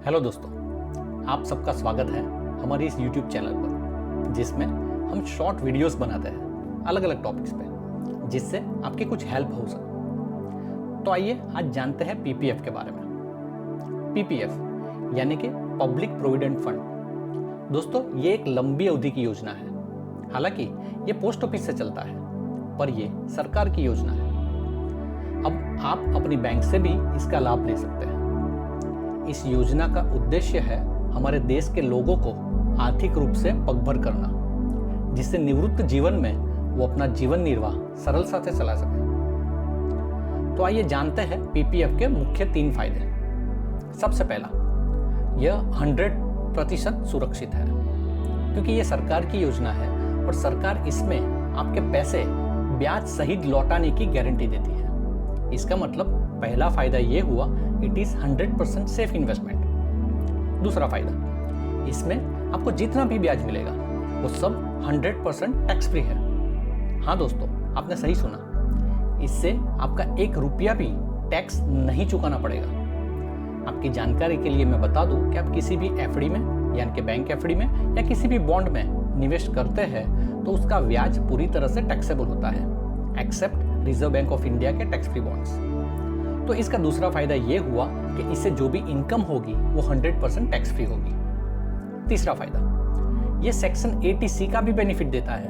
Hello दोस्तों, आप सबका स्वागत है हमारी इस YouTube चैनल पर, जिसमें हम शॉर्ट वीडियोस बनाते हैं अलग अलग टॉपिक्स पे, जिससे आपकी कुछ हेल्प हो सके। तो आइए आज जानते हैं पीपीएफ के बारे में। पीपीएफ यानी कि पब्लिक प्रोविडेंट फंड। दोस्तों, ये एक लंबी अवधि की योजना है। हालांकि ये पोस्ट ऑफिस से चलता है, पर ये सरकार की योजना है। अब आप अपनी बैंक से भी इसका लाभ ले सकते हैं। इस योजना का उद्देश्य है हमारे देश के लोगों को आर्थिक रूप से पगभर करना, जिससे निवृत्त जीवन में वो अपना जीवन निर्वाह सरलता से चला सके। तो आइए जानते हैं पीपीएफ के मुख्य 3 फायदे। सबसे पहला, यह 100% सुरक्षित है, क्योंकि यह सरकार की योजना है और सरकार इसमें आपके पैसे ब्याज सहित लौटाने की गारंटी देती है। इसका मतलब पहला फायदा यह हुआ, इट इज 100% सेफ इन्वेस्टमेंट। दूसरा फायदा, इसमें आपको जितना भी ब्याज मिलेगा वो सब 100% टैक्स फ्री है। हाँ दोस्तों, आपने सही सुना, इससे आपका 1 रुपया भी टैक्स नहीं चुकाना पड़ेगा। आपकी जानकारी के लिए मैं बता दूं कि आप किसी भी एफडी में यानी कि बैंक एफडी में या किसी भी बॉन्ड में निवेश करते हैं तो उसका ब्याज पूरी तरह से टैक्सेबल होता है, except Reserve Bank of India के टैक्स फ्री बॉन्ड्स। तो इसका दूसरा फायदा यह हुआ कि इससे जो भी इनकम होगी वो 100% टैक्स फ्री होगी। तीसरा फायदा, ये सेक्शन 80C का भी बेनिफिट देता है।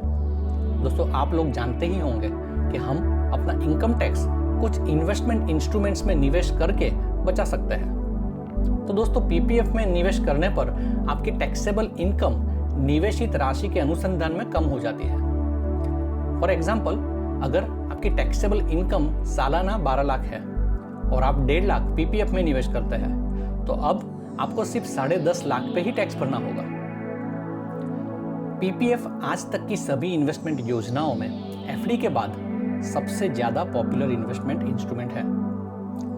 दोस्तों, आप लोग जानते ही होंगे कि हम अपना इनकम टैक्स कुछ इन्वेस्टमेंट इंस्ट्रूमेंट्स में निवेश करके बचा सकते हैं। तो दोस्तों, पीपीएफ में निवेश करने पर आपकी टैक्सेबल इनकम निवेशित राशि के अनुसंधान में कम हो जाती है। फॉर एग्जाम्पल, अगर आपकी टैक्सेबल इनकम सालाना 12 लाख है और आप 1.5 लाख पीपीएफ में निवेश करते हैं, तो अब आपको सिर्फ 10.5 लाख पे ही टैक्स भरना होगा। पीपीएफ आज तक की सभी इन्वेस्टमेंट योजनाओं में एफडी के बाद सबसे ज्यादा पॉपुलर इन्वेस्टमेंट इंस्ट्रूमेंट है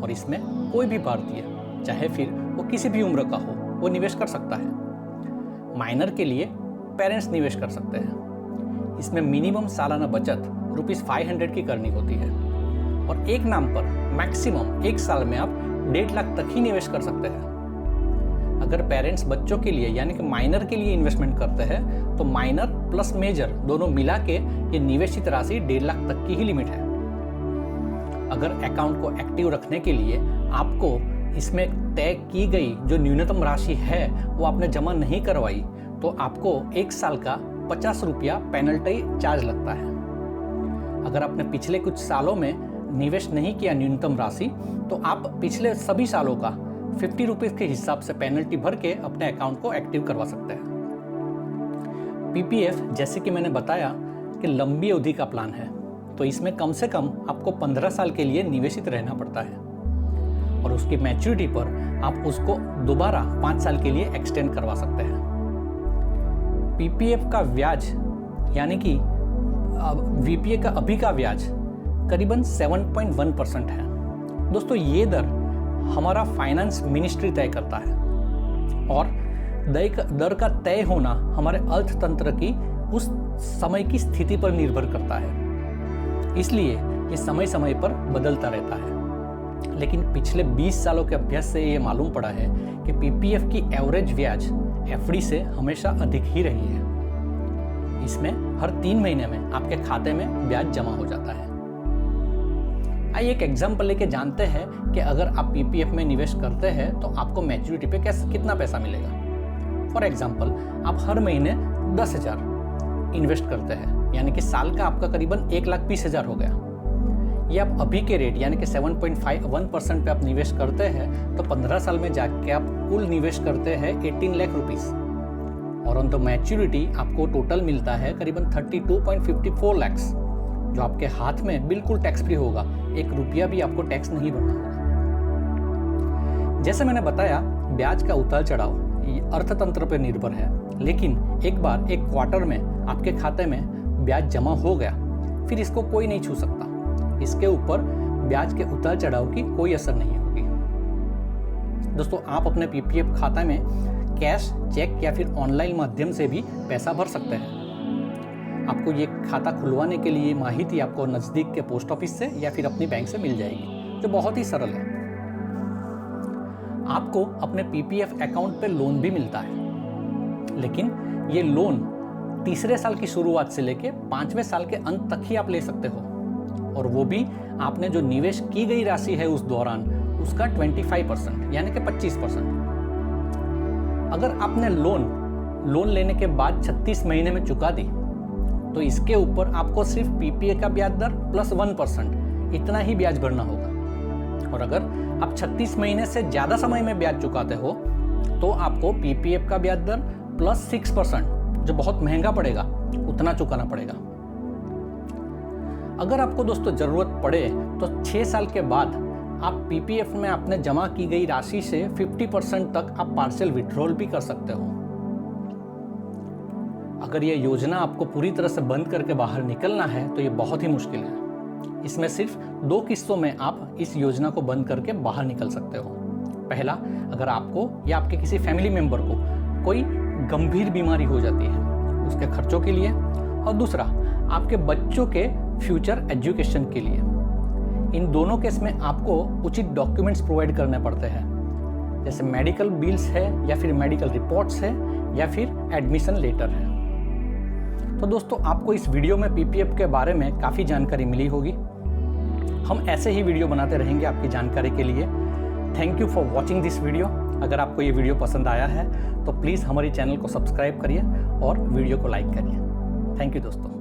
और इसमें कोई भी भारतीय, चाहे फिर वो किसी भी उम्र का हो, वो निवेश कर सकता है। माइनर के लिए पेरेंट्स निवेश कर सकते हैं। इसमें मिनिमम सालाना बचत ₹500 की करनी होती है और एक नाम पर मैक्सिमम 1 साल में आप 1.5 लाख तक ही निवेश कर सकते हैं। अगर पेरेंट्स बच्चों के लिए यानी कि माइनर के लिए इन्वेस्टमेंट करते हैं तो माइनर प्लस मेजर दोनों मिला के ये निवेशित राशि 1.5 लाख तक की ही लिमिट है। अगर अकाउंट को एक्टिव रखने के लिए आपको इसमें तय की गई जो न्यूनतम राशि है वो आपने जमा नहीं करवाई तो आपको 1 साल का 50 रुपया पेनल्टी चार्ज लगता है। अगर आपने पिछले कुछ सालों में निवेश नहीं किया न्यूनतम राशि, तो आप पिछले सभी सालों का 50 रुपीज के हिसाब से पेनल्टी भर के अपने अकाउंट को एक्टिव करवा सकते हैं। पीपीएफ, जैसे कि मैंने बताया कि लंबी अवधि का प्लान है, तो इसमें कम से कम आपको 15 साल के लिए निवेशित रहना पड़ता है और उसकी मैच्योरिटी पर आप उसको दोबारा 5 साल के लिए एक्सटेंड करवा सकते हैं। पीपीएफ का ब्याज यानी कि वीपीए का अभी का ब्याज करीबन 7.1% है। दोस्तों, ये दर हमारा फाइनेंस मिनिस्ट्री तय करता है और दर का तय होना हमारे अर्थतंत्र की उस समय की स्थिति पर निर्भर करता है, इसलिए ये समय समय पर बदलता रहता है। लेकिन पिछले 20 सालों के अभ्यास से ये मालूम पड़ा है कि पीपीएफ की एवरेज ब्याज एफडी से हमेशा अधिक ही रही है। इसमें हर 3 महीने में आपके खाते में ब्याज जमा हो जाता है। आइए एक एग्जांपल लेके जानते हैं कि अगर आप पीपीएफ में निवेश करते हैं तो आपको मैच्योरिटी पे कितना पैसा मिलेगा। फॉर एग्जांपल, आप हर महीने 10,000 इन्वेस्ट करते हैं, यानी कि साल का आपका करीबन 1,20,000 हो गया। ये आप अभी के रेट यानी कि 7.51% पे आप निवेश करते हैं तो 15 साल में जाके आप कुल निवेश करते हैं 18 लाख रुपीस और ऑन द मैच्योरिटी आपको टोटल मिलता है करीबन 32.54 लाख, जो आपके हाथ में बिल्कुल टैक्स फ्री होगा। 1 रुपया भी आपको टैक्स नहीं भरना होगा। जैसे मैंने बताया, ब्याज का उतार चढ़ाव अर्थतंत्र पर निर्भर है, लेकिन एक बार एक क्वार्टर में आपके खाते में ब्याज जमा हो गया, फिर इसको कोई नहीं छू सकता। इसके ऊपर ब्याज के उतार चढ़ाव की कोई असर नहीं होगी। दोस्तों, आप अपने पीपीएफ खाता में कैश, चेक या फिर ऑनलाइन माध्यम से भी पैसा भर सकते हैं। आपको ये खाता खुलवाने के लिए माहिती आपको नज़दीक के पोस्ट ऑफिस से या फिर अपनी बैंक से मिल जाएगी, जो बहुत ही सरल है। आपको अपने पीपीएफ अकाउंट पे लोन भी मिलता है, लेकिन ये लोन तीसरे साल की शुरुआत से लेके 5वें साल के अंत तक ही आप ले सकते हो, और वो भी आपने जो निवेश की गई राशि है उस दौरान उसका 25% यानी कि 25%। अगर आपने लोन लेने के बाद 36 महीने में चुका दी तो इसके ऊपर आपको सिर्फ पीपीए का ब्याज दर प्लस 1% इतना ही ब्याज भरना होगा। और अगर आप 36 महीने से ज़्यादा समय में ब्याज चुकाते हो तो आपको पीपीएफ का ब्याज दर प्लस 6%, जो बहुत महंगा पड़ेगा, उतना चुकाना पड़ेगा। अगर आपको दोस्तों ज़रूरत पड़े तो 6 साल के बाद आप पीपीएफ में आपने जमा की गई राशि से 50% तक आप पार्शियल विड्रॉल भी कर सकते हो। अगर ये योजना आपको पूरी तरह से बंद करके बाहर निकलना है तो ये बहुत ही मुश्किल है। इसमें सिर्फ 2 किस्तों में आप इस योजना को बंद करके बाहर निकल सकते हो। पहला, अगर आपको या आपके किसी फैमिली मेंबर को कोई गंभीर बीमारी हो जाती है उसके खर्चों के लिए, और दूसरा आपके बच्चों के फ्यूचर एजुकेशन के लिए। इन दोनों केस में आपको उचित डॉक्यूमेंट्स प्रोवाइड करने पड़ते हैं, जैसे मेडिकल बिल्स है या फिर मेडिकल रिपोर्ट्स है या फिर एडमिशन लेटर है। तो दोस्तों, आपको इस वीडियो में पीपीएफ के बारे में काफ़ी जानकारी मिली होगी। हम ऐसे ही वीडियो बनाते रहेंगे आपकी जानकारी के लिए। Thank you for watching this video. अगर आपको ये वीडियो पसंद आया है तो प्लीज़ हमारे चैनल को सब्सक्राइब करिए और वीडियो को लाइक करिए। थैंक यू दोस्तों।